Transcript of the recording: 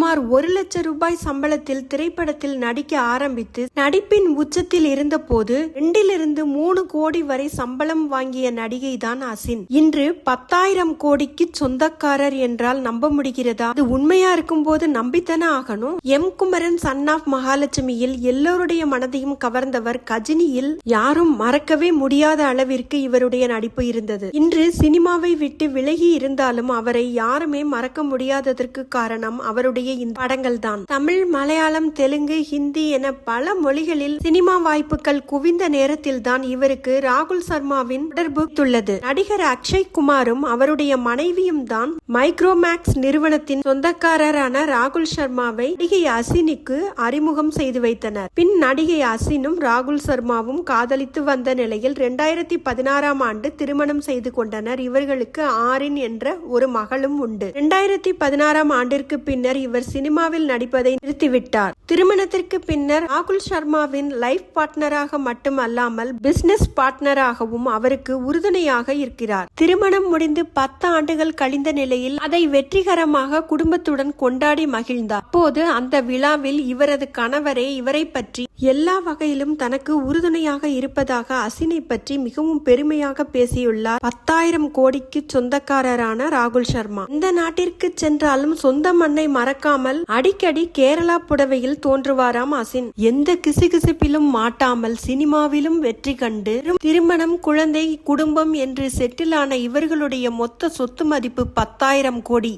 சுமார் 1 லட்சம் ரூபாய் சம்பளத்தில் திரைப்படத்தில் நடிக்க ஆரம்பித்து நடிப்பின் உச்சத்தில் இருந்த போது 2-3 கோடி வரை சம்பளம் வாங்கிய நடிகை தான் அசின். இன்று 10,000 கோடிக்கு சொந்தக்காரர் என்றால் நம்ப முடிகிறதா? அது உண்மையா இருக்கும் போது நம்பித்தானே ஆகணும். எம் குமரன் சன் ஆஃப் மகாலட்சுமியில் எல்லோருடைய மனதையும் கவர்ந்தவர். கஜினியில் யாரும் மறக்கவே முடியாத அளவிற்கு இவருடைய நடிப்பு இருந்தது. இன்று சினிமாவை விட்டு விலகி இருந்தாலும் அவரை யாருமே மறக்க முடியாததற்கு காரணம் அவருடைய இந்த படங்கள் தான். தமிழ், மலையாளம், தெலுங்கு, ஹிந்தி என பல மொழிகளில் சினிமா வாய்ப்புகள் குவிந்த நேரத்தில் தான் இவருக்கு ராகுல் சர்மாவின் தொடர்பு உள்ளது. நடிகர் அக்ஷய் குமாரும் அவருடைய மனைவியும் தான் மைக்ரோமேக்ஸ் நிறுவனத்தின் சொந்தக்காரரான ராகுல் சர்மாவை நடிகை அசினுக்கு அறிமுகம் செய்து வைத்தனர். பின் நடிகை அசினும் ராகுல் சர்மாவும் காதலித்து வந்த நிலையில் 2016ஆம் ஆண்டு திருமணம் செய்து கொண்டனர். இவர்களுக்கு ஆரின் என்ற ஒரு மகளும் உண்டு. 2016ஆம் ஆண்டிற்கு பின்னர் இவர் சினிமாவில் நடிப்பதை நிறுத்திவிட்டார். திருமணத்திற்கு பின்னர் ராகுல் சர்மாவின் லைஃப் பார்ட்னராக மட்டுமல்லாமல் பிசினஸ் பார்ட்னராகவும் அவருக்கு உறுதுணையாக இருக்கிறார். திருமணம் முடிந்து 10 ஆண்டுகள் கழிந்த நிலையில் அதை வெற்றிகரமாக குடும்பத்துடன் கொண்டாடி மகிழ்ந்தார். அப்போது அந்த விழாவில் இவரது கணவரே இவரை பற்றி எல்லா வகையிலும் தனக்கு உறுதுணையாக இருப்பதாக அசினை பற்றி மிகவும் பெருமையாக பேசியுள்ளார். 10,000 கோடிக்கு சொந்தக்காரரான ராகுல் சர்மா. இந்த நாட்டிற்கு சென்றாலும் சொந்த மண்ணை மறக்காமல் அடிக்கடி கேரளா புடவையில் தோன்றுவாராம் அசின். எந்த கிசுகிசுப்பிலும் மாட்டாமல் சினிமாவிலும் வெற்றி கண்டு திருமணம், குழந்தை, குடும்பம் என்று செட்டிலான இவர்களுடைய மொத்த சொத்து மதிப்பு 10,000 கோடி.